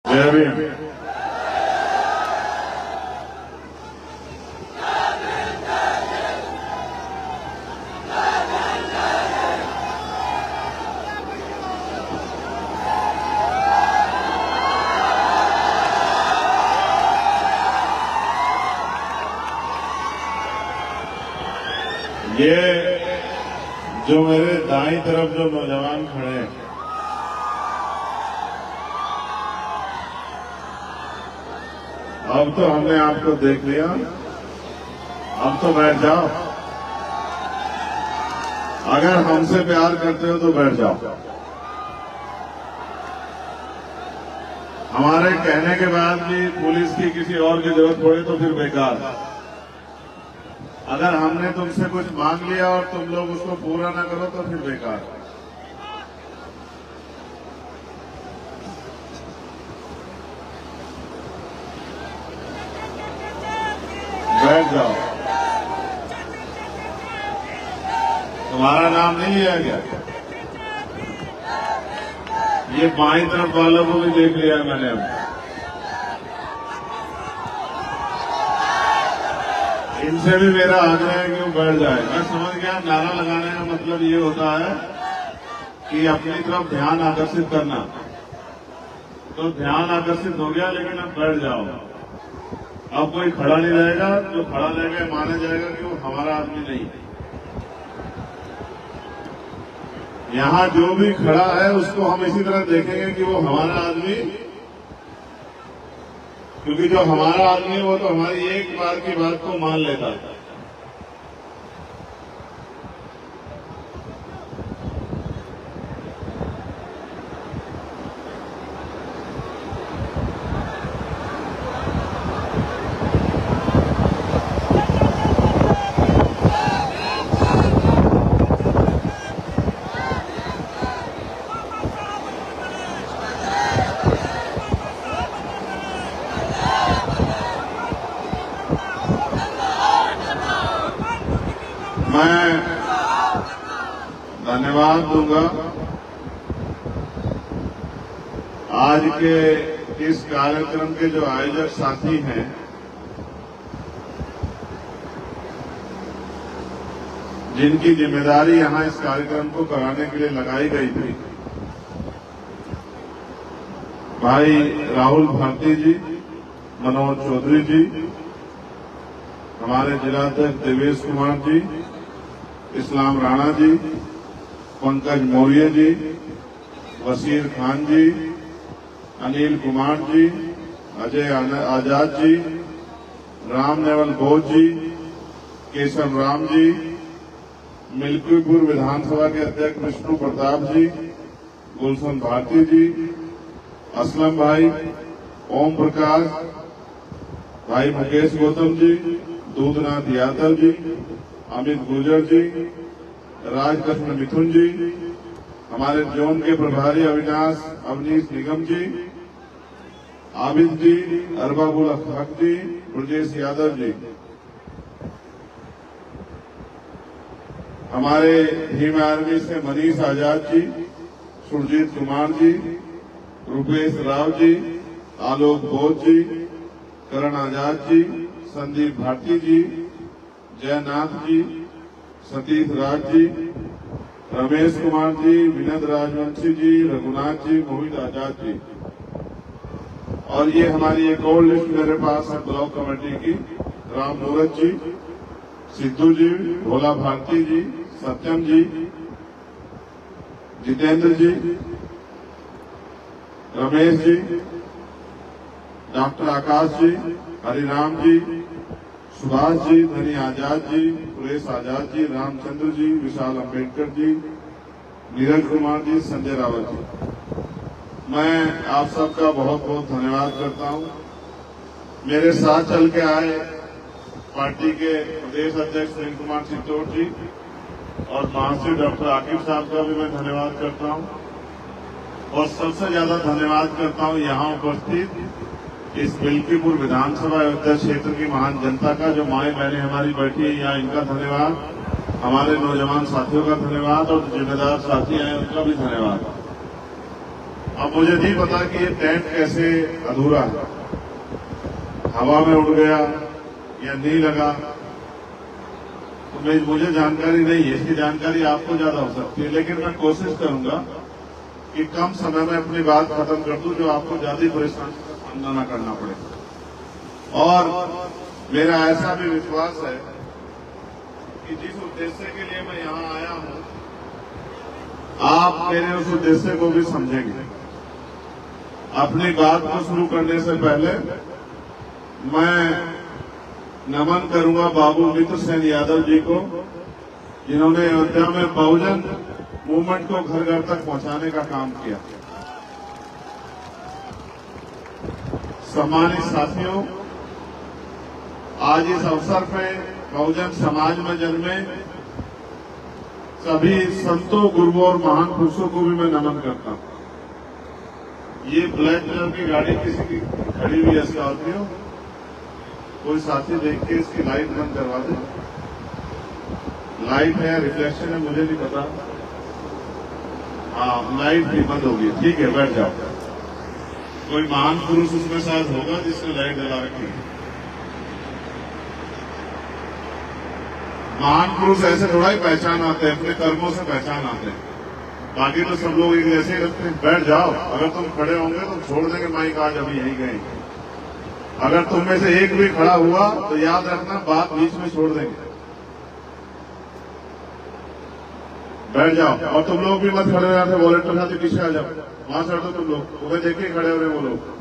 जय भीम। ये जो मेरे दाईं तरफ जो नौजवान खड़े हैं, अब तो हमने आपको देख लिया, अब तो बैठ जाओ। अगर हमसे प्यार करते हो तो बैठ जाओ। हमारे कहने के बाद भी पुलिस की किसी और की जरूरत पड़े तो फिर बेकार। अगर हमने तुमसे कुछ मांग लिया और तुम लोग उसको पूरा ना करो तो फिर बेकार। बैठ जाओ। तुम्हारा नाम नहीं लिया गया? ये बाईं तरफ वालों को भी देख लिया मैंने। अब इनसे भी मेरा आग्रह है कि वो बैठ जाए। मैं समझ गया नारा लगाने का मतलब ये होता है कि अपनी तरफ ध्यान आकर्षित करना। तो ध्यान आकर्षित हो गया, लेकिन अब बैठ जाओ। अब कोई खड़ा नहीं रहेगा। जो खड़ा रहेगा माना जाएगा कि वो हमारा आदमी नहीं है। यहां जो भी खड़ा है उसको हम इसी तरह देखेंगे कि वो हमारा आदमी, क्योंकि जो हमारा आदमी है वो तो हमारी एक बार की बात को मान लेता है। मैं धन्यवाद दूंगा आज के इस कार्यक्रम के जो आयोजक साथी हैं, जिनकी जिम्मेदारी यहां इस कार्यक्रम को कराने के लिए लगाई गई थी। भाई राहुल भारती जी, मनोज चौधरी जी, हमारे जिलाध्यक्ष देवेश कुमार जी, इस्लाम राणा जी, पंकज मौर्य जी, वसीर खान जी, अनिल कुमार जी, अजय आजाद जी, राम नेवल बोध जी, केशव राम जी, मिल्कीपुर विधानसभा के अध्यक्ष विष्णु प्रताप जी, गुलशन भारती जी, असलम भाई, ओम प्रकाश, भाई मुकेश गौतम जी, दूधनाथ यादव जी, अमित गुर्जर जी, राजकृष्ण मिथुन जी, हमारे जोन के प्रभारी अवनीश निगम जी, आबिद जी, अरबाबुल हक जी, ब्रजेश यादव जी, हमारे भीम आर्मी से मनीष आजाद जी, सुरजीत कुमार जी, रुपेश राव जी, आलोक बोध जी, करण आजाद जी, संदीप भारती जी, जयनाथ जी, सतीश राज जी, रमेश कुमार जी, विनोद राजवंशी जी, रघुनाथ जी, मोहित आजाद जी। और ये हमारी एक और लिस्ट मेरे पास है ब्लॉक कमेटी की। राम मूरत जी, सिद्धू जी, भोला भारती जी, सत्यम जी, जितेंद्र जी, रमेश जी, डॉक्टर आकाश जी, हरिराम जी, सुभाष जी, धनी आजाद जी, सुरेश आजाद जी, रामचंद्र जी, विशाल अम्बेडकर जी, नीरज कुमार जी, संजय रावत जी। मैं आप सबका बहुत बहुत धन्यवाद करता हूं। मेरे साथ चल के आए पार्टी के प्रदेश अध्यक्ष सुनील कुमार चित्तौड़ जी और महासचिव डॉक्टर आकिब साहब का भी मैं धन्यवाद करता हूं। और सबसे ज्यादा धन्यवाद करता हूं यहाँ उपस्थित इस मिल्कीपुर विधानसभा अयोध्या क्षेत्र की महान जनता का, जो माएं बहनें हमारी बैठी है यहाँ, इनका धन्यवाद। हमारे नौजवान साथियों का धन्यवाद और जिम्मेदार साथी हैं उनका भी धन्यवाद। अब मुझे नहीं पता कि ये टेंट कैसे अधूरा है, हवा में उड़ गया या नहीं लगा, तो मुझे जानकारी नहीं है। इसकी जानकारी आपको ज्यादा हो सकती है, लेकिन मैं कोशिश करूंगा कि कम समय में अपनी बात खत्म कर दूं, जो आपको ज्यादा परेशानी का सामना न करना पड़े। और मेरा ऐसा भी विश्वास है कि जिस उद्देश्य के लिए मैं यहाँ आया हूँ, आप मेरे उस उद्देश्य को भी समझेंगे। अपनी बात को शुरू करने से पहले मैं नमन करूंगा बाबू मित्र सेन यादव जी को, जिन्होंने अयोध्या में बहुजन मूवमेंट को घर घर तक पहुंचाने का काम किया। सम्मानित साथियों, आज इस अवसर पर बहुजन समाज में जन्मे सभी संतों, गुरुओं और महान पुरुषों को भी मैं नमन करता हूं। ये ब्लैक कलर की गाड़ी किसी की खड़ी हुई है, स्कॉर्पियो, कोई साथी देख के इसकी लाइट बंद करवा दे। लाइट है, रिफ्लेक्शन है, मुझे नहीं पता। हाँ, लाइट भी बंद होगी, ठीक है, बैठ जाओ। कोई महान पुरुष उसमें शायद होगा जिसने लाइट जला रखी है। महान पुरुष ऐसे थोड़ा ही पहचान आते हैं, अपने कर्मों से पहचान आते हैं। बाकी तो सब लोग एक जैसे ही रखते हैं। बैठ जाओ, अगर तुम खड़े होंगे तो छोड़ देंगे माइक, आज अभी यही गए। अगर तुम में से एक भी खड़ा हुआ तो याद रखना, बात बीच में छोड़ देंगे। बैठ जाओ, और तुम लोग भी मत खड़े रहते, वॉलेंटियर साथी पीछे आ जाओ, वहां से हटो तुम लोग, उन्हें देखिए खड़े हो रहे वो लोग।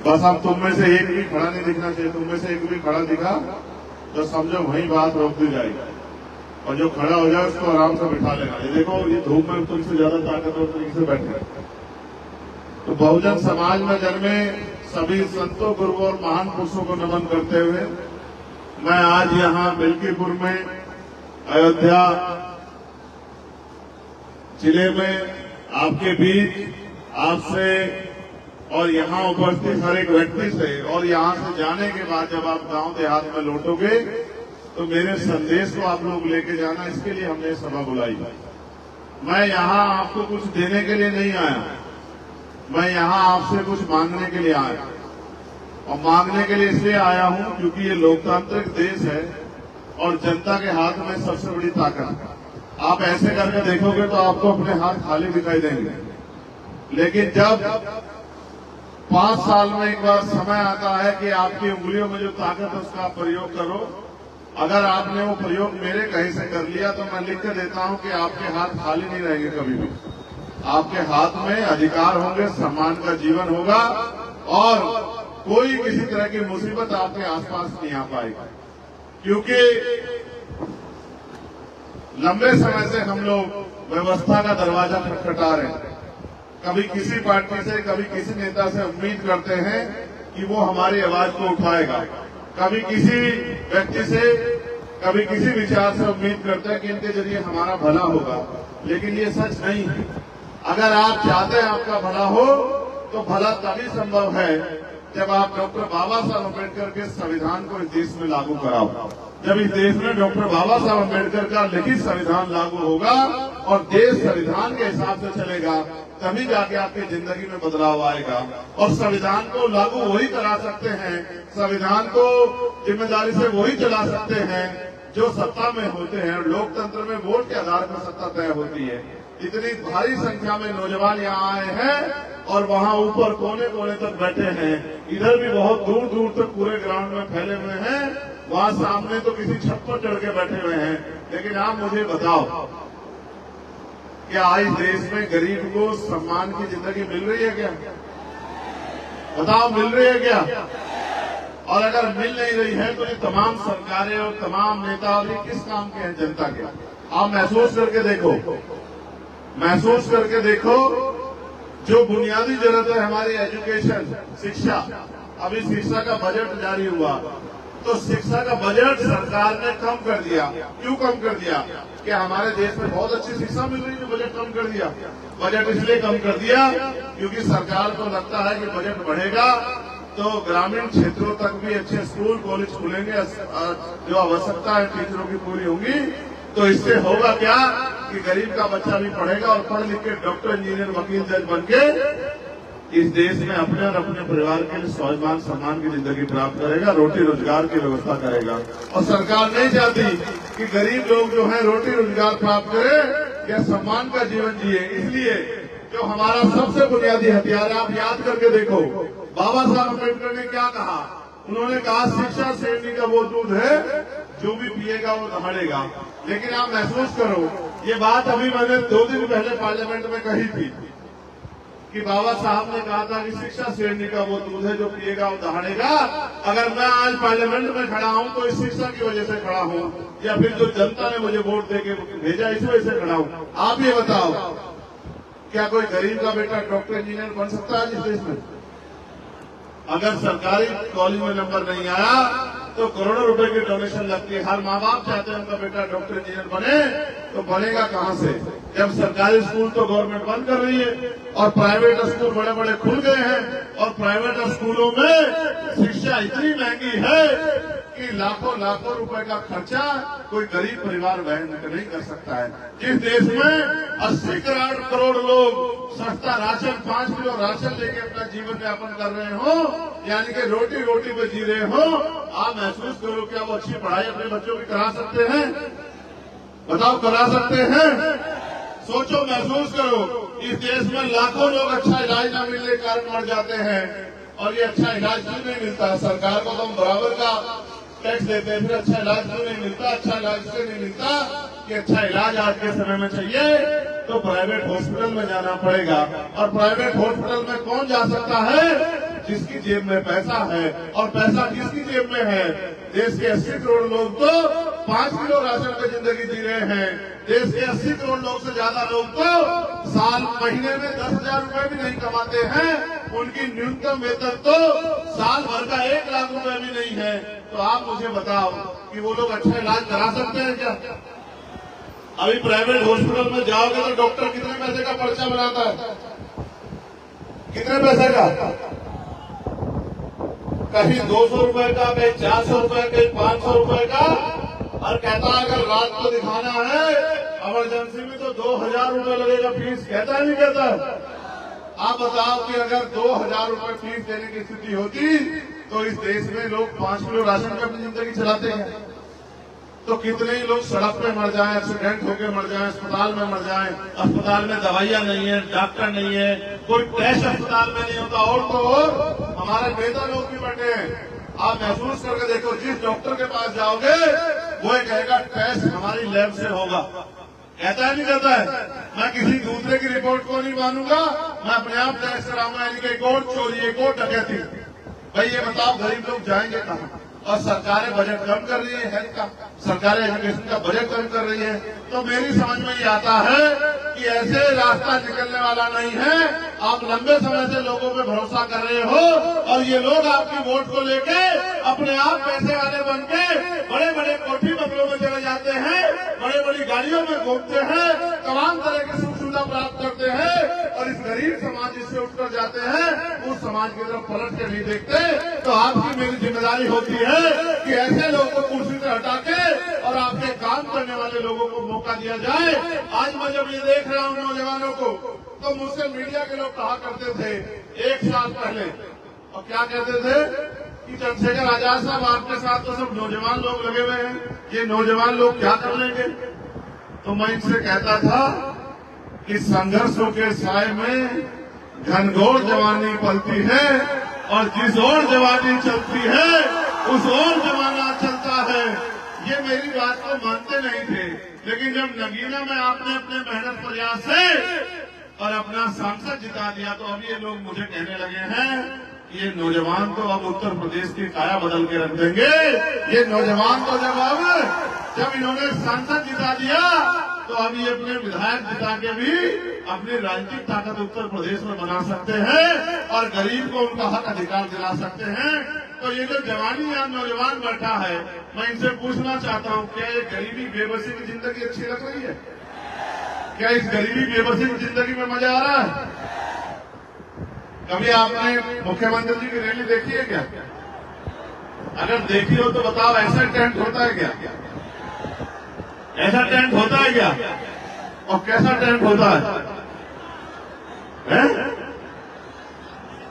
बस अब तुम में से एक भी खड़ा नहीं दिखना चाहिए। तुम में से एक भी खड़ा दिखा तो समझो वहीं बात रोक दी जाएगी, और जो खड़ा हो जाए उसको आराम से बिठा लेना। ये देखो, ये धूप में तुमसे ज्यादा ताकतवर तरीके से बैठे। तो बहुजन समाज में जन्मे सभी संतों, गुरुओं और महान पुरुषों को नमन करते हुए मैं आज यहाँ मिल्कीपुर में अयोध्या जिले में आपके बीच आपसे और यहाँ उपस्थित हर एक व्यक्ति से, और यहाँ से जाने के बाद जब आप गांव देहात में लौटोगे तो मेरे संदेश को आप लोग लेके जाना, इसके लिए हमने सभा बुलाई। मैं यहाँ आपको कुछ देने के लिए नहीं आया, मैं यहाँ आपसे कुछ मांगने के लिए आया। और मांगने के लिए इसलिए आया हूँ क्योंकि ये लोकतांत्रिक देश है और जनता के हाथ में सबसे बड़ी ताकत है। आप ऐसे करके देखोगे तो आपको अपने हाथ खाली दिखाई देंगे, लेकिन जब 5 साल में एक बार समय आता है कि आपकी उंगलियों में जो ताकत है उसका आप प्रयोग करो। अगर आपने वो प्रयोग मेरे कहीं से कर लिया तो मैं लिख के देता हूं कि आपके हाथ खाली नहीं रहेंगे कभी भी। आपके हाथ में अधिकार होंगे, सम्मान का जीवन होगा, और कोई किसी तरह की मुसीबत आपके आसपास नहीं आ पाएगी। क्योंकि लंबे समय से हम लोग व्यवस्था का दरवाजा खटखटा रहे हैं। कभी किसी पार्टी से, कभी किसी नेता से उम्मीद करते हैं कि वो हमारी आवाज को उठाएगा, कभी किसी व्यक्ति से, कभी किसी विचार से उम्मीद करते हैं कि इनके जरिए हमारा भला होगा, लेकिन ये सच नहीं है। अगर आप चाहते हैं आपका भला हो तो भला तभी संभव है जब आप डॉक्टर बाबा साहब अम्बेडकर के संविधान को इस देश में लागू कराओ। जब इस देश में डॉक्टर बाबा साहब अम्बेडकर का लिखित संविधान लागू होगा और देश संविधान के हिसाब से चलेगा, तभी जाके आपकी जिंदगी में बदलाव आएगा। और संविधान को लागू वही करा सकते हैं, संविधान को जिम्मेदारी से वही चला सकते हैं जो सत्ता में होते हैं। लोकतंत्र में वोट के आधार पर सत्ता तय होती है। इतनी भारी संख्या में नौजवान यहाँ आए हैं और वहाँ ऊपर कोने कोने तक बैठे हैं, इधर भी बहुत दूर दूर तक पूरे ग्राउंड में फैले हुए हैं, वहाँ सामने तो किसी छत पर चढ़ के बैठे हुए हैं। लेकिन आप मुझे बताओ, क्या आज देश में गरीब को सम्मान की जिंदगी मिल रही है क्या? बताओ, मिल रही है क्या? और अगर मिल नहीं रही है तो ये तमाम सरकारें और तमाम नेता और ये किस काम के हैं? जनता के। आप महसूस करके देखो, महसूस करके देखो, जो बुनियादी जरूरत है हमारी एजुकेशन, शिक्षा। अभी शिक्षा का बजट जारी हुआ तो शिक्षा का बजट सरकार ने कम कर दिया। क्यों कम कर दिया? कि हमारे देश में बहुत अच्छी शिक्षा मिल रही है, बजट कम कर दिया। बजट इसलिए कम कर दिया क्योंकि सरकार को लगता है कि बजट बढ़ेगा तो ग्रामीण क्षेत्रों तक भी अच्छे स्कूल कॉलेज खुलेंगे, जो आवश्यकता है टीचरों की पूरी होंगी। तो इससे होगा क्या कि गरीब का बच्चा भी पढ़ेगा और पढ़ लिख के डॉक्टर, इंजीनियर, वकील, जज बन के इस देश में अपने और अपने परिवार के लिए स्वाभिमान सम्मान की जिंदगी प्राप्त करेगा, रोटी रोजगार की व्यवस्था करेगा। और सरकार नहीं चाहती कि गरीब लोग जो है रोटी रोजगार प्राप्त करें या सम्मान का जीवन जिए। इसलिए जो हमारा सबसे बुनियादी हथियार है, आप याद करके देखो बाबा साहब अम्बेडकर ने क्या कहा। उन्होंने कहा शिक्षा शेरनी का वो दूध है जो भी पिएगा वो दहाड़ेगा। लेकिन आप महसूस करो, ये बात अभी मैंने 2 दिन पहले पार्लियामेंट में कही थी कि बाबा साहब ने कहा था कि शिक्षा शेरनी का वो दूध है जो पिएगा वो दहाड़ेगा। अगर मैं आज पार्लियामेंट में खड़ा हूं तो इस शिक्षा की वजह से खड़ा हूं, या फिर जो जनता ने मुझे वोट देके भेजा इस वजह से खड़ा हूं। आप ये बताओ, क्या कोई गरीब का बेटा डॉक्टर, इंजीनियर बन सकता है इस देश में? अगर सरकारी कॉलेज में नंबर नहीं आया तो करोड़ों रुपए की डोनेशन लगती है। हर माँ बाप चाहते हैं उनका बेटा डॉक्टर, इंजीनियर बने, तो बनेगा कहाँ से जब सरकारी स्कूल तो गवर्नमेंट बंद कर रही है और प्राइवेट स्कूल बड़े बड़े खुल गए हैं। और प्राइवेट स्कूलों में शिक्षा इतनी महंगी है कि लाखों लाखों रुपए का खर्चा कोई गरीब परिवार वहन नहीं कर सकता है। जिस देश में 80 करोड़ लोग सस्ता राशन, 5 किलो राशन लेके अपना जीवन यापन कर रहे हो, यानी कि रोटी रोटी पे जी रहे हो, आप महसूस करो क्या वो अच्छी पढ़ाई अपने बच्चों की करा सकते हैं? बताओ, करा सकते हैं? सोचो, महसूस करो, इस देश में लाखों लोग अच्छा इलाज न मिलने के कारण मर जाते हैं। और ये अच्छा इलाज क्यों नहीं मिलता? सरकार को तो हम बराबर का टैक्स देते हैं, फिर अच्छा इलाज क्यों नहीं मिलता? अच्छा इलाज इसलिए नहीं मिलता कि अच्छा इलाज आज के समय में चाहिए तो प्राइवेट हॉस्पिटल में जाना पड़ेगा। और प्राइवेट हॉस्पिटल में कौन जा सकता है? जिसकी जेब में पैसा है। और पैसा किसकी जेब में है? देश के 80 करोड़ लोग तो 5 किलो राशन पे जिंदगी जी रहे हैं। देश के 80 करोड़ लोग से ज्यादा लोग तो साल महीने में 10,000 रुपए भी नहीं कमाते हैं। उनकी न्यूनतम वेतन तो साल भर का 1 लाख रुपए भी नहीं है। तो आप मुझे बताओ कि वो लोग अच्छा इलाज करा सकते हैं क्या? अभी प्राइवेट हॉस्पिटल में जाओगे तो डॉक्टर कितने पैसे का पर्चा बनाता है? कितने पैसे का? कहीं 200 रुपए का, कहीं 400 रुपए, कहीं 500 रुपए का। और कहता है अगर रात को दिखाना है इमरजेंसी में तो 2,000 रुपए लगेगा फीस। कहता है नहीं कहता? आप बताओ कि अगर 2,000 रुपए फीस देने की स्थिति होती तो इस देश में लोग 5 किलो राशन पे अपनी जिंदगी चलाते हैं। तो कितने ही लोग सड़क पे मर जाएं, एक्सीडेंट होकर मर जाएं, अस्पताल में मर जाएं। अस्पताल में दवाइयां नहीं है, डॉक्टर नहीं है, कोई टेस्ट अस्पताल में नहीं होता। और तो और हमारे नेता लोग भी बैठे हैं। आप महसूस करके देखो, जिस डॉक्टर के पास जाओगे वो ये कहेगा टेस्ट हमारी लैब से होगा। कहता है नहीं कहता है? मैं किसी दूसरे की रिपोर्ट को नहीं मानूंगा, मैं अपने आप टेस्ट कराऊंगा। यानी कि एक और चोरी, एक और डकैती। भाई ये बताओ गरीब लोग जाएंगे कहाँ? और सरकारें बजट कम कर रही है हेल्थ का, सरकारें एजुकेशन का बजट कम कर रही है। तो मेरी समझ में ये आता है कि ऐसे रास्ता निकलने वाला नहीं है। आप लंबे समय से लोगों पे भरोसा कर रहे हो और ये लोग आपकी वोट को लेके अपने आप पैसे वाले बन के बड़े बड़े कोठी बंगलों में चले जाते हैं, बड़ी बड़ी गाड़ियों में घूमते हैं, तमाम तरह की सुख सुविधा प्राप्त करते हैं। और इस गरीब समाज जिससे उठकर जाते हैं उस समाज की तरफ पलट के नहीं देखते। तो आपकी मेरी जिम्मेदारी होती है कि ऐसे लोगों को कुर्सी से हटा के और आपके काम करने वाले लोगों को मौका दिया जाए। आज मैं जब ये देख रहा हूँ नौजवानों को, तो मुझसे मीडिया के लोग कहा करते थे 1 साल पहले, और क्या कहते थे कि चंद्रशेखर आजाद साहब आपके साथ तो सब नौजवान लोग लगे हुए हैं, ये नौजवान लोग क्या कर लेंगे? तो मैं इनसे कहता था कि संघर्षों के साए में घनघोर जवानी पलती है और जिस ओर जवानी चलती है उस ओर जमाना चलता है। ये मेरी बात को मानते नहीं थे, लेकिन जब नगीना में आपने अपने मेहनत प्रयास से और अपना सांसद जिता दिया तो अब ये लोग मुझे कहने लगे हैं कि ये नौजवान तो अब उत्तर प्रदेश की काया बदल के रख देंगे। ये नौजवान तो जब इन्होंने सांसद जिता दिया तो अब ये अपने विधायक जिता के भी अपनी राजनीतिक ताकत उत्तर प्रदेश में बना सकते हैं और गरीब को उनका हक अधिकार दिला सकते हैं। तो ये जो जवानी या नौजवान बैठा है, मैं इनसे पूछना चाहता हूँ, क्या ये गरीबी बेबसी की जिंदगी अच्छी लग रही है? क्या इस गरीबी बेबसी की जिंदगी में मजा आ रहा है? कभी आपने मुख्यमंत्री जी की रैली देखी है क्या? अगर देखी हो तो बताओ, ऐसा टेंट होता है क्या? ऐसा टेंट होता है क्या? और कैसा टेंट होता है?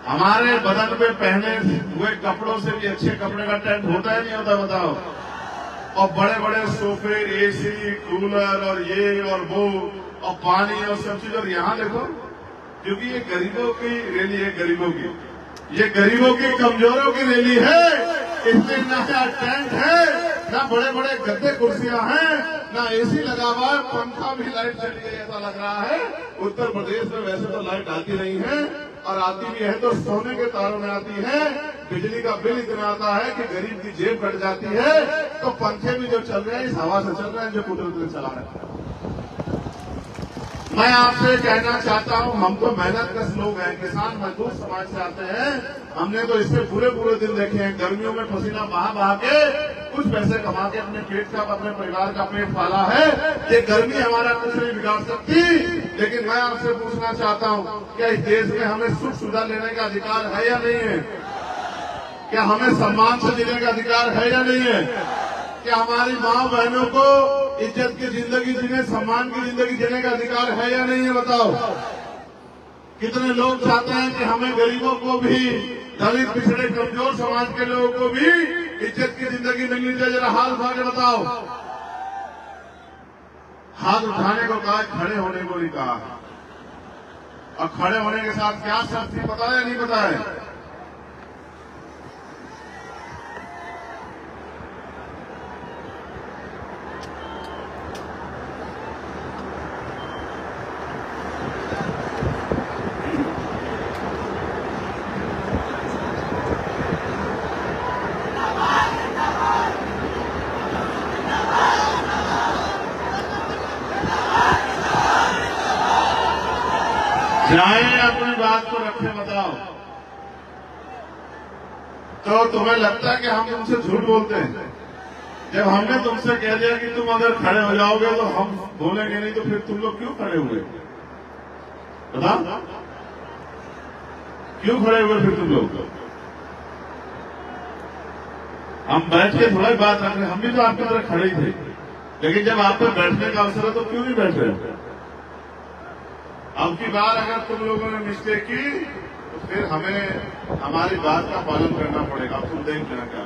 हमारे बदन पे पहने हुए कपड़ों से भी अच्छे कपड़े का टेंट होता है नहीं होता, बताओ? और बड़े बड़े सोफे, एसी, कूलर और ये और वो और पानी और सब चीज। और यहाँ देखो, क्योंकि ये गरीबों की रैली है, गरीबों की, ये गरीबों की, कमजोरों की रैली है, इसमें ना टेंट है, ना बड़े बड़े गद्दे कुर्सियां हैं, ना एसी लगा हुआ है, पंखा भी, लाइट चली गई ऐसा लग रहा है। उत्तर प्रदेश में वैसे तो लाइट आती नहीं है, और आती भी है तो सोने के तारों में आती है। बिजली का बिल इतना आता है कि गरीब की जेब कट जाती है। तो पंखे भी जो चल रहे हैं इस हवा से चल रहे हैं जो कुदरत चला रहे हैं। मैं आपसे कहना चाहता हूं, हम तो मेहनत कश लोग हैं, किसान मजदूर समाज से आते हैं। हमने तो इससे पूरे दिन देखे हैं, गर्मियों में पसीना बहा के कुछ पैसे कमा के अपने पेट का, अपने परिवार का पेट पाला है। ये गर्मी हमारा कुछ नहीं बिगाड़ सकती। लेकिन मैं आपसे पूछना चाहता हूं, क्या इस देश में हमें सुख सुविधा लेने का अधिकार है या नहीं है? क्या हमें सम्मान से जीने का अधिकार है या नहीं है? क्या हमारी माँ बहनों को इज्जत की जिंदगी जीने, सम्मान की जिंदगी जीने का अधिकार है या नहीं है, बताओ? कितने लोग चाहते हैं कि हमें गरीबों को भी, दलित, पिछड़े, कमजोर समाज के लोगों को भी इज्जत की जिंदगी मिलनी चाहिए। जरा हाथ उठा के बताओ। हाथ उठाने को कहा, खड़े होने को नहीं कहा। और खड़े होने के साथ क्या शर्त थी, पता है या नहीं पता है? चाहे अपनी बात को रखे, बताओ। तो तुम्हें लगता है कि हम तुमसे झूठ बोलते हैं? जब हमने तुमसे कह दिया कि तुम अगर खड़े हो जाओगे तो हम बोलेंगे नहीं, तो फिर तुम लोग क्यों खड़े हुए? बताओ, क्यों खड़े हुए फिर तुम लोग? हम बैठ के थोड़ा ही बात रख रहे, हम भी तो आपकी तरह खड़े ही थे। लेकिन जब आप पे बैठने का अवसर है तो क्यों नहीं बैठ रहे? अब की बार अगर तुम लोगों ने मिस्टेक की तो फिर हमें हमारी बात का पालन करना पड़ेगा। तुम देख लेना क्या।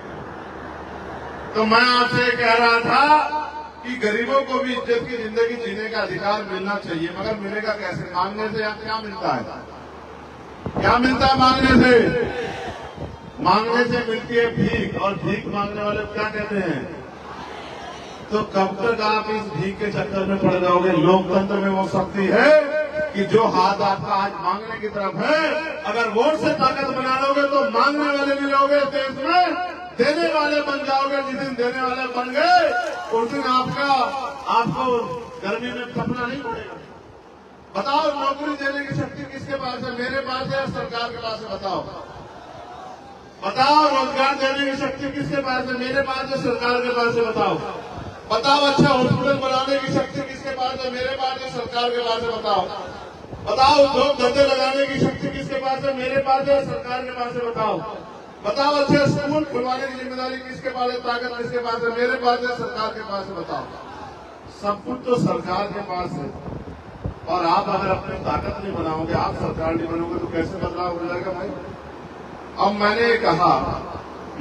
तो मैं आपसे कह रहा था कि गरीबों को भी इज्जत की जिंदगी जीने का अधिकार मिलना चाहिए, मगर मिलेगा कैसे? मांगने से या क्या मिलता है? क्या मिलता है मांगने से? मांगने से मिलती है भीख, और भीख मांगने वाले क्या कहते हैं? तो कब तक आप इस भीख के चक्कर में पड़ जाओगे? लोकतंत्र में वो शक्ति है कि जो हाथ आपका आज मांगने की तरफ है, अगर वोट से ताकत बना लोगे तो मांगने वाले भी रहोगे देश में, देने वाले बन जाओगे। जिस दिन देने वाले बन गए उस दिन आपको गर्मी में तपना नहीं पड़ेगा। बताओ, नौकरी देने की शक्ति किसके पास है? मेरे पास है या सरकार के पास है? बताओ बताओ। रोजगार देने की शक्ति किसके पास है? मेरे पास है, सरकार के पास है? बताओ बताओ। अच्छा हॉस्पिटल बनाने की शक्ति किसके पास है? मेरे पास है, सरकार के पास है? बताओ बताओ। उद्योग धंधे लगाने की शक्ति किसके पास है? मेरे पास है, सरकार के पास है? बताओ बताओ। अच्छे स्कूल खुलवाने की जिम्मेदारी किसके पास है? ताकत किसके पास है? मेरे पास है, सरकार के पास है? बताओ। सब कुछ तो सरकार के पास है। और आप अगर अपनी ताकत नहीं बनाओगे, आप सरकार नहीं बनोगे, तो कैसे बदलाव हो जाएगा भाई? अब मैंने कहा,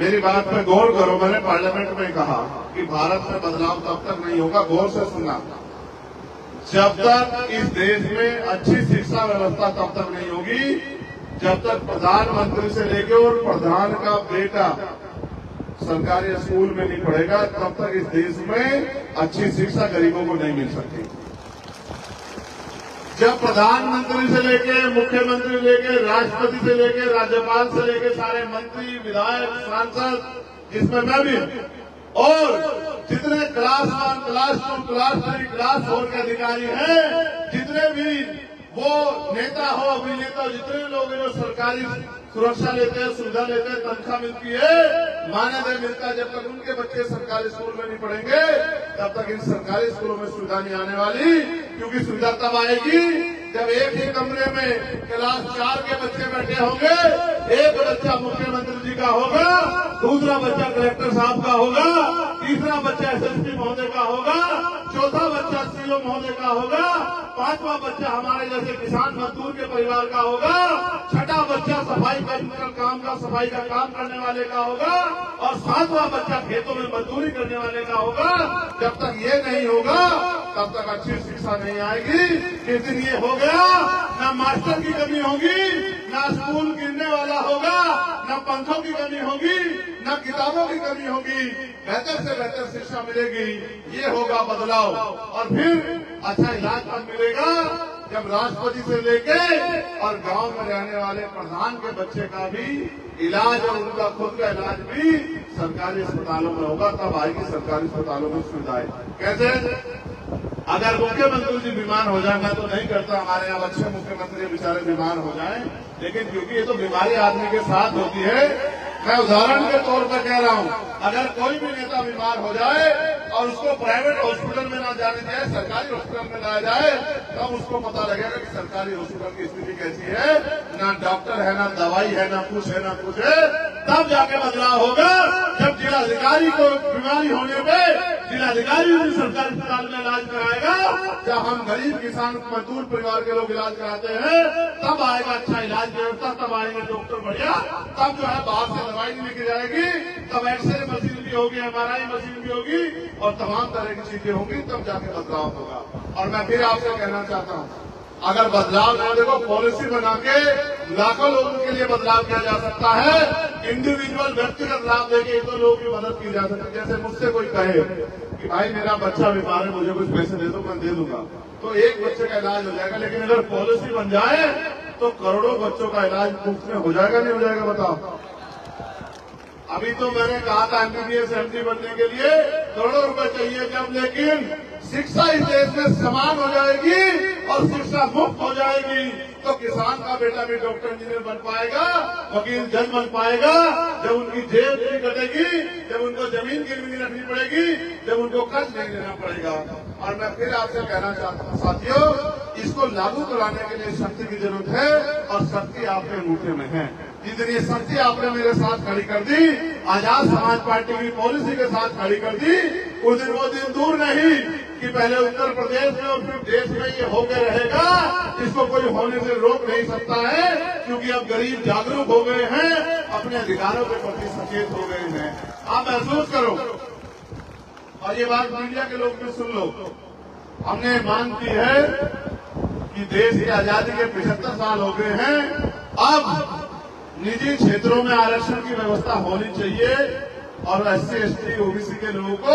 मेरी बात पे गौर करो, मैंने पार्लियामेंट में कहा कि भारत में बदलाव तब तक नहीं होगा, गौर से सुनना, जब तक इस देश में अच्छी शिक्षा व्यवस्था तब तक नहीं होगी, जब तक प्रधानमंत्री से लेकर और प्रधान का बेटा सरकारी स्कूल में नहीं पढ़ेगा, तब तक इस देश में अच्छी शिक्षा गरीबों को नहीं मिल सकती। जब प्रधानमंत्री से लेके, मुख्यमंत्री से लेके, राष्ट्रपति से लेके, राज्यपाल से लेके सारे मंत्री, विधायक, सांसद, जिसमें मैं भी, और जितने क्लास 1, क्लास 2, क्लास 3, क्लास 4 के अधिकारी हैं, जितने भी वो नेता हो, अभिनेता, जितने लोग जो सरकारी सुरक्षा लेते हैं, सुविधा लेते हैं, तनख्वाह मिलती है, मानदेय मिलता है, जब तक उनके बच्चे सरकारी स्कूल में नहीं पढ़ेंगे तब तक इन सरकारी स्कूलों में सुविधा नहीं आने वाली। क्योंकि सुविधा तब आएगी जब एक ही कमरे में क्लास 4 के बच्चे बैठे होंगे, एक बच्चा मुख्यमंत्री जी का होगा, दूसरा बच्चा कलेक्टर साहब का होगा, तीसरा बच्चा एसएसपी महोदय का होगा, चौथा बच्चा सीओ महोदय का होगा, पांचवा बच्चा हमारे जैसे किसान मजदूर के परिवार का होगा, छठा बच्चा सफाई का काम करने वाले का होगा और सातवां बच्चा खेतों में मजदूरी करने वाले का होगा। जब तक ये नहीं होगा तब तक अच्छी शिक्षा नहीं आएगी। जिस दिन ये हो गया, न मास्टर की कमी होगी, न स्कूल गिरने वाला होगा, न पंखों की कमी होगी, न किताबों की कमी होगी, बेहतर से बेहतर शिक्षा मिलेगी। ये होगा बदलाव। और फिर अच्छा इलाज कब मिलेगा? जब राष्ट्रपति से लेके और गांव में रहने वाले प्रधान के बच्चे का भी इलाज और उनका खुद का इलाज भी सरकारी अस्पतालों में होगा। तब आएगी सरकारी अस्पतालों में सुविधाएं। कैसे? अगर मुख्यमंत्री जी बीमार हो जाए, मैं तो नहीं करता, हमारे यहाँ अच्छे मुख्यमंत्री बेचारे बीमार हो जाएं, लेकिन क्योंकि ये तो बीमारी आदमी के साथ होती है, मैं उदाहरण के तौर पर कह रहा हूँ, अगर कोई भी नेता बीमार हो जाए और उसको प्राइवेट हॉस्पिटल में ना जाने जाए, सरकारी हॉस्पिटल में लाया जाए, तब उसको पता लगेगा कि सरकारी हॉस्पिटल की स्थिति कैसी है। ना डॉक्टर है, ना दवाई है, ना कुछ है, ना कुछ है। तब जाके बदलाव होगा जब जिलाधिकारी को बीमारी होने पे जिलाधिकारी भी सरकारी अस्पताल में इलाज कराएगा। जब हम गरीब किसान मजदूर परिवार के लोग इलाज कराते हैं, तब आएगा अच्छा इलाज व्यवस्था, तब आएंगे डॉक्टर बढ़िया, तब जो है बाहर से दवाई नहीं लेके जाएगी, तब एक्सरे मशीन भी होगी, एमआरआई मशीन भी होगी और तमाम तरह की चीजें होंगी, तब जाके बदलाव होगा। और मैं फिर आपसे कहना चाहता हूँ, अगर बदलाव ना देखो, पॉलिसी बना के लाखों लोगों के लिए बदलाव किया जा सकता है। इंडिविजुअल व्यक्तिगत लाभ देके तो लोगों की मदद की जा सकती है। जैसे मुझसे कोई कहे कि भाई मेरा बच्चा बीमार है, मुझे कुछ पैसे दे दो, मैं दे दूंगा, तो एक बच्चे का इलाज हो जाएगा। लेकिन अगर पॉलिसी बन जाए तो करोड़ों बच्चों का इलाज मुफ्त में हो जाएगा, नहीं हो जाएगा? बताओ। अभी तो मैंने कहा था एमबीबीएस एमडी बनने के लिए करोड़ों रुपए चाहिए जब, लेकिन शिक्षा इस देश में समान हो जाएगी और शिक्षा मुफ्त हो जाएगी तो किसान का बेटा भी डॉक्टर इंजीनियर बन पाएगा, वकील जज बन पाएगा। जब उनकी जेब नहीं कटेगी, जब उनको जमीन गिरवी नहीं रखनी पड़ेगी, जब उनको कर्ज नहीं लेना पड़ेगा। और मैं फिर आपसे कहना चाहता हूँ साथियों, इसको लागू कराने के लिए शक्ति की जरूरत है और शक्ति आपके अंगूठे में है। जितनी शक्ति आपने मेरे साथ खड़ी कर दी, आजाद समाज पार्टी की पॉलिसी के साथ खड़ी कर दी, वो दिन दूर नहीं कि पहले उत्तर प्रदेश में और फिर देश में ये होकर रहेगा। इसको कोई होने से रोक नहीं सकता है, क्योंकि अब गरीब जागरूक हो गए हैं, अपने अधिकारों के प्रति सचेत हो गए हैं। आप महसूस करो, और ये बात मीडिया के लोग भी सुन लो, हमने मांग की है कि देश की आजादी के 75 साल हो गए हैं, अब निजी क्षेत्रों में आरक्षण की व्यवस्था होनी चाहिए और SC ST OBC के लोगों को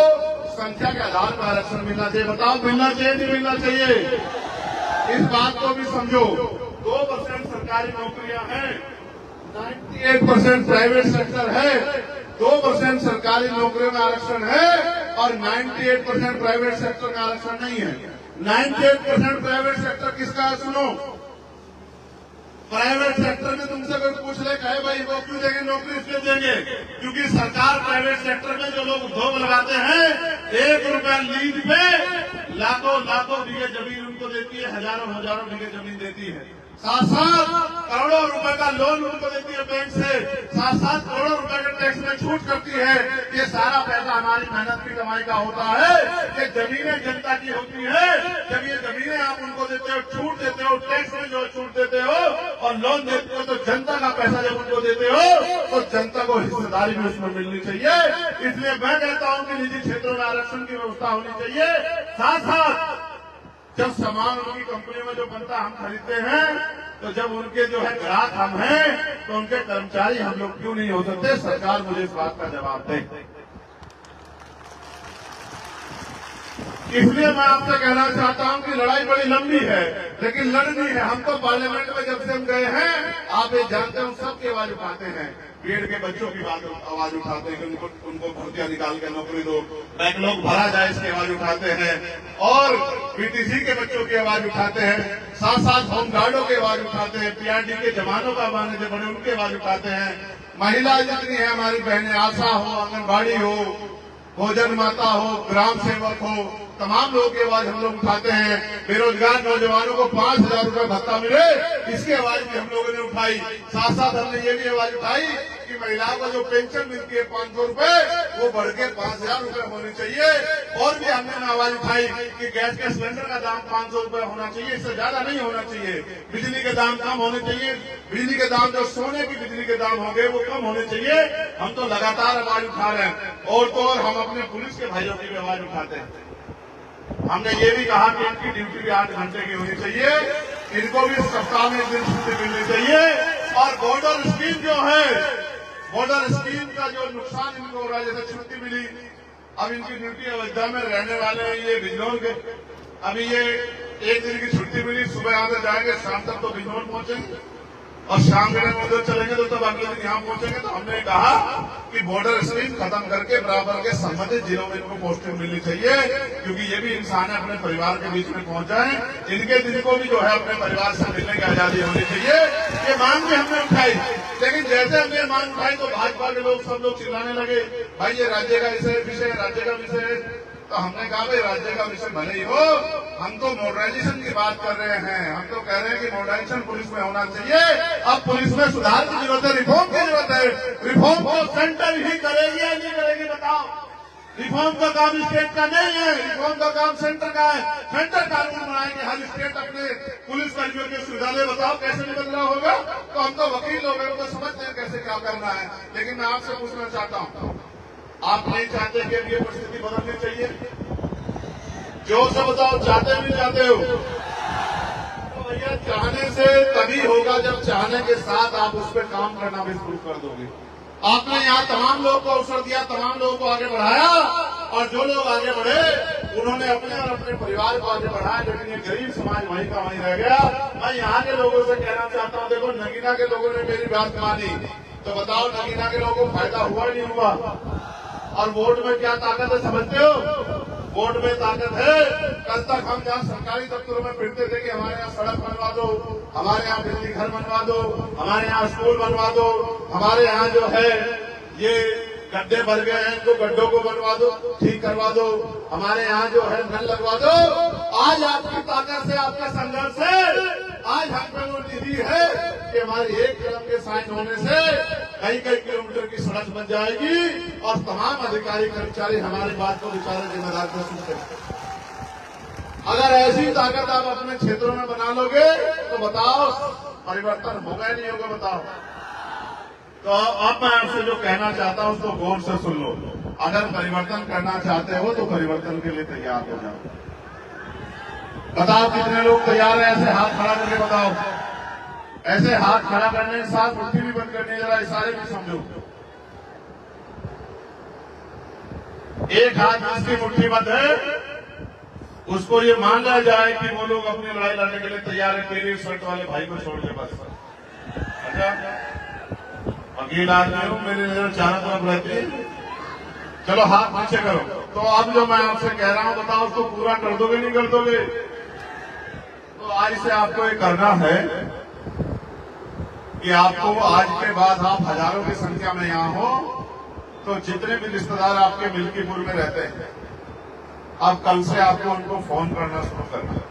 संख्या के आधार पर आरक्षण मिलना चाहिए। बताओ, मिलना चाहिए नहीं मिलना चाहिए? इस बात को भी समझो। 2% सरकारी नौकरियां हैं, 98% प्राइवेट सेक्टर है, 2% सरकारी नौकरियों में आरक्षण है और 98% प्राइवेट सेक्टर में आरक्षण नहीं है। 98% प्राइवेट सेक्टर किसका है? सुनो, प्राइवेट सेक्टर में तुमसे कोई पूछ ले, कहे भाई वो क्यों देंगे नौकरी? इसलिए देंगे क्योंकि सरकार प्राइवेट सेक्टर में जो लोग उद्योग लगाते हैं, 1 रुपया लीज पे लाखों बीघे जमीन उनको देती है, हजारों बीघे जमीन देती है, साथ करोड़ों रुपए का लोन उनको देती है बैंक से, साथ करोड़ों रुपए के टैक्स में छूट करती है। ये सारा पैसा हमारी मेहनत की कमाई का होता है। ये जमीनें जनता की होती है। जब ये जमीनें आप उनको देते हो, छूट देते हो, टैक्स में जो छूट देते हो और लोन देते हो, तो जनता का पैसा जब उनको देते हो तो जनता को हिस्सेदारी भी उसमें मिलनी चाहिए। इसलिए मैं कहता हूँ कि निजी क्षेत्रों में आरक्षण की व्यवस्था होनी चाहिए। साथ जब सामान उनकी कंपनी में जो बनता हम खरीदते हैं, तो जब उनके जो है ग्राहक हम हैं, तो उनके कर्मचारी हम लोग क्यों नहीं हो सकते? सरकार मुझे इस बात का जवाब दे। इसलिए मैं आपसे कहना चाहता हूं कि लड़ाई बड़ी लंबी है, लेकिन लड़नी है। हम तो पार्लियामेंट में जब से हम गए हैं, आप ये जानते हैं, हम सबकी आवाज उठाते हैं। बीएड के बच्चों की आवाज उठाते हैं कि उनको भर्तियां निकाल के नौकरी दो, बैकलॉग भरा जाए, इसकी आवाज उठाते हैं। और बीटीसी के बच्चों की आवाज उठाते हैं, साथ होमगार्डों की आवाज उठाते हैं, पीआरडी के जवानों का माने जो बड़े उनकी आवाज उठाते हैं। महिला जितनी है हमारी बहनें, आशा हो, आंगनबाड़ी हो, भोजन माता हो, ग्राम सेवक हो, तमाम लोगों की आवाज हम लोग उठाते हैं। बेरोजगार नौजवानों को 5,000 रुपए भत्ता मिले, इसकी आवाज भी हम लोगों ने उठाई। साथ साथ हमने ये भी आवाज उठाई कि महिलाओं को जो पेंशन मिलती है 500 रुपए, वो बढ़ के 5,000 रुपए होनी चाहिए। और भी हमने आवाज उठाई कि गैस के सिलेंडर का दाम 500 रुपए होना चाहिए, इससे ज्यादा नहीं होना चाहिए। बिजली के दाम कम होने चाहिए, बिजली के दाम जो सोने की बिजली के दाम होंगे वो कम होने चाहिए। हम तो लगातार आवाज उठा रहे हैं। और तो और हम अपने पुलिस के भाइयों की भी आवाज उठाते हैं। हमने ये भी कहा कि इनकी ड्यूटी भी 8 घंटे की होनी चाहिए, इनको भी सप्ताह में 1 दिन छुट्टी मिलनी चाहिए। और बॉर्डर स्कीम जो है, बॉर्डर स्कीम का जो नुकसान इनको हो रहा है, जैसे छुट्टी मिली, अब इनकी ड्यूटी अयोध्या में रहने वाले हैं ये बिजनौर के, अभी ये 1 दिन की छुट्टी मिली, सुबह यहाँ से जाएंगे, शाम तक तो बिजनौर पहुंचेंगे और शाम के टाइम उधर चलेंगे तो तब अगले दिन यहाँ पहुंचेंगे। तो हमने कहा कि बॉर्डर स्कीम खत्म करके बराबर के संबंधित जिलों में इनको पोस्टिंग मिलनी चाहिए, क्योंकि ये भी इंसान है, अपने परिवार के बीच में पहुंच जाए। इनके दिन को भी जो है अपने परिवार से मिलने की आजादी होनी चाहिए। ये मांग भी हमने उठाई, लेकिन जैसे हमने मांग उठाई तो भाजपा के लोग सब लोग चिल्लाने लगे, भाई ये राज्य का विषय है, राज्य का विषय है। तो हमने कहा भाई राज्य का विषय भले ही हो, हम तो मॉडर्नाइजेशन की बात कर रहे हैं। हम तो कह रहे हैं कि मॉडर्नाइजेशन पुलिस में होना चाहिए। अब पुलिस में सुधार की जरूरत है, रिफॉर्म की जरूरत है। रिफॉर्म को सेंटर ही करेगी या नहीं करेगी बताओ? रिफॉर्म का काम स्टेट का नहीं है, रिफॉर्म का काम सेंटर का है। सेंटर कानून बनाएंगे, हर स्टेट अपने पुलिस कर्मियों की सुविधा दे। बताओ कैसे नहीं बदलाव होगा? तो हम तो वकील लोग हैं, तो समझते हैं कैसे क्या करना है। लेकिन मैं आपसे पूछना चाहता हूँ, आप नहीं चाहते कि अब ये परिस्थिति बदलनी चाहिए? जोर से बताओ, चाहते भी चाहते हो? तो भैया चाहने से तभी होगा जब चाहने के साथ आप उस पर काम करना भी शुरू कर दोगे। आपने यहाँ तमाम लोगों को अवसर दिया, तमाम लोगों को आगे बढ़ाया, और जो लोग आगे बढ़े उन्होंने अपने और अपने परिवार को आगे बढ़ाया, लेकिन ये गरीब समाज वहीं का वहीं रह गया। मैं यहाँ के लोगों से कहना चाहता हूँ, देखो नगीना के लोगों ने मेरी बात मानी, तो बताओ नगीना के लोगों को फायदा हुआ नहीं हुआ? और वोट में क्या ताकत है समझते हो? वोट में ताकत है। कल तक हम जहाँ सरकारी दफ्तरों में फिरते थे कि हमारे यहाँ सड़क बनवा दो, हमारे यहाँ बिजली घर बनवा दो, हमारे यहाँ स्कूल बनवा दो, हमारे यहाँ जो है ये गड्ढे भर गए हैं, इनको गड्ढों को बनवा दो, ठीक करवा दो, हमारे यहाँ जो है नल लगवा दो। आज आपकी ताकत से, आपके संघर्ष से आज हम पे वो निधि है कि हमारे एक कदम के साइन होने से कई कई किलोमीटर की सड़क बन जाएगी, और तमाम अधिकारी कर्मचारी हमारी बात को बेचारे जिम्मेदार को सुनते। अगर ऐसी ताकत आप अपने क्षेत्रों में बना लोगे तो बताओ परिवर्तन होगा नहीं होगा? बताओ। तो अब मैं आपसे जो कहना चाहता हूं उसको गौर से सुन लो। अगर परिवर्तन करना चाहते हो तो परिवर्तन के लिए तैयार हो जाओ। बताओ कितने लोग तैयार हैं? ऐसे हाथ खड़ा करके बताओ। ऐसे हाथ खड़ा करने के साथ मुट्ठी भी बंद करने, जरा इशारे भी समझो। एक हाथ जिसकी मुट्ठी बंद है उसको ये मान लिया जाए कि वो लोग अपनी लड़ाई लड़ने के लिए तैयार है। पीली शर्ट वाले भाई को छोड़ के बस। अच्छा, वकील आदमी हूं, मेरी नजर चारों तरफ रहती है। चलो हाथ नीचे करो। तो अब जो मैं आपसे कह रहा हूं बताओ उसको पूरा कर दोगे नहीं कर दोगे? तो आज से आपको ये करना है कि आपको आज के बाद आप हजारों की संख्या में यहाँ हो, तो जितने भी रिश्तेदार आपके मिल्कीपुर में रहते हैं, अब कल से आपको उनको फोन करना शुरू करना है,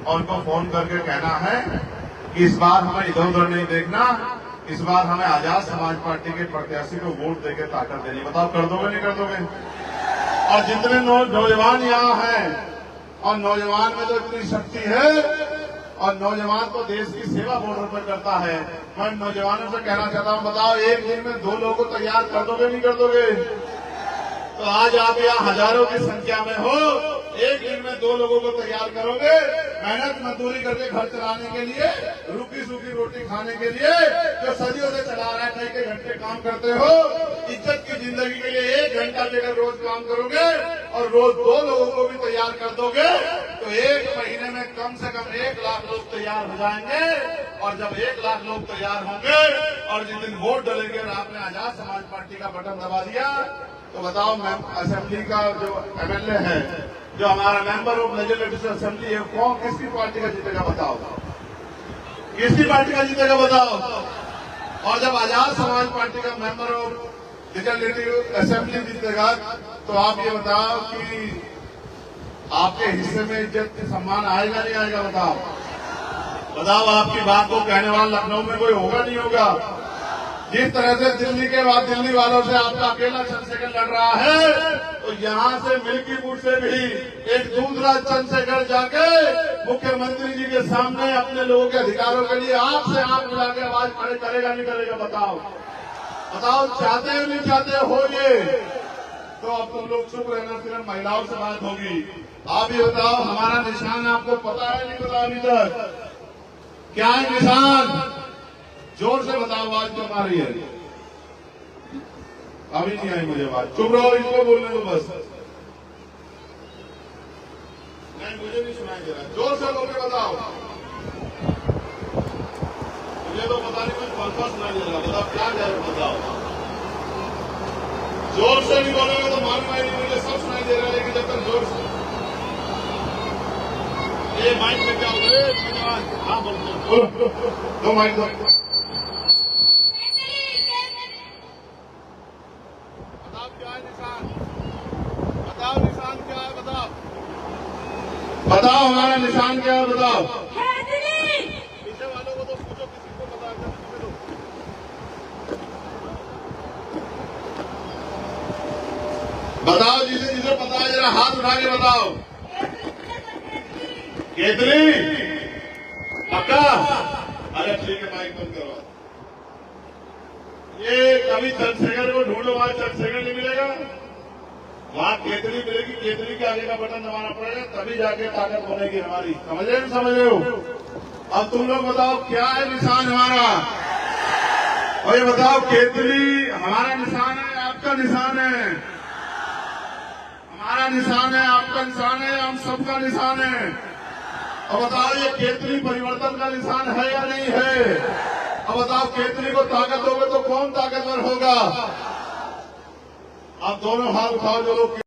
और उनको फोन करके कहना है कि इस बार हमें इधर उधर नहीं देखना, इस बार हमें आजाद समाज पार्टी के प्रत्याशी को वोट देके ताकत देनी। बताओ कर दोगे नहीं कर दोगे? और जितने नौजवान यहाँ हैं, और नौजवान में तो इतनी शक्ति है, और नौजवान तो देश की सेवा बॉर्डर पर करता है। मैं नौजवानों से कहना चाहता हूँ, बताओ एक दिन में 2 लोगों को तैयार कर दोगे नहीं कर दोगे? तो आज आप यहाँ हजारों की संख्या में हो, एक दिन में 2 लोगों को तैयार करोगे, मेहनत मजदूरी करके घर चलाने के लिए, रूखी सूखी रोटी खाने के लिए, जो सदियों से चला रहा है, कई कई घंटे काम करते हो, इज्जत की जिंदगी के लिए 1 घंटा लेकर रोज काम करोगे, और रोज 2 लोगों को भी तैयार कर दोगे, तो 1 महीने में कम से कम 1 लाख लोग तैयार हो जाएंगे। और जब 1 लाख लोग तैयार होंगे, और जिस दिन वोट डलेंगे और आपने आजाद समाज पार्टी का बटन दबा दिया, तो बताओ असेंबली का जो एमएलए है, जो हमारा मेंबर ऑफ लेजिस्लेटिव असेंबली है, कौन किसकी पार्टी का जीतेगा? बताओ किसकी पार्टी का जीतेगा? बताओ। और जब आजाद समाज पार्टी का मेंबर ऑफ लेजिस्लेटिव असेंबली जीतेगा तो आप ये बताओ कि आपके हिस्से में इज्जत सम्मान आएगा नहीं आएगा? बताओ आपकी बात को कहने वाला लखनऊ में कोई होगा नहीं होगा? जिस तरह से दिल्ली के बाद दिल्ली वालों से आपका अकेला चंद्रशेखर लड़ रहा है, तो यहाँ से मिल्कीपुर से भी एक दूसरा चंद्रशेखर जाके मुख्यमंत्री जी के सामने अपने लोगों के अधिकारों के लिए आपसे आंख मिला के आवाज खड़े करेगा नहीं करेगा? बताओ चाहते हो नहीं चाहते हो ये? तो अब तुम लोग चुप रहना, सिर्फ महिलाओं से बात होगी। आप ये बताओ, हमारा निशान आपको पता है नहीं पता अभी तक? क्या है निशान? जोर से बताओ, आवाज क्यों आ रही है? अभी नहीं आई मुझे आवाज। चुप रहो, इसको बोलने दो बस। नहीं, मुझे नहीं सुनाई दे रहा। जोर से बोल के बताओ। मुझे तो पता नहीं, कुछ फलफा सुनाई दे रहा। बताओ क्या कह रहे हो? बताओ। जोर से नहीं बोलोगे तो मालूम ही नहीं, मुझे सब सुनाई दे रहा है, लेकिन जब तक जोर से ये माइक में क्या होता है? हाँ बोलो दो माइक दो। बताओ क्या है निशान? बताओ निशान क्या है? बताओ हमारा निशान क्या है? बताओ। पीछे वालों को तो पूछो, किसी को पता है? बताओ जिसे जिसे पता है, जरा हाथ उठा के बताओ। केतली पक्का? अरे ठीक है, माइक बंद करो। ये कभी चंद्रशेखर को ढूंढो, वहां चंद्रशेखर नहीं मिलेगा, वहां केतली मिलेगी। केतली के आगे का बटन दबाना पड़ेगा, तभी जाके ताकत बनेगी हमारी। समझ रहे हो? अब तुम लोग बताओ क्या है निशान हमारा? और ये बताओ, केतली हमारा निशान है, आपका निशान है? हमारा निशान है, आपका निशान है, हम सबका निशान है। अब बताओ, ये केतली परिवर्तन का निशान है या नहीं है? अब बताओ, केतली को ताकत दोगे तो कौन ताकतवर होगा? आप दोनों हाथ उठाओ जो लोग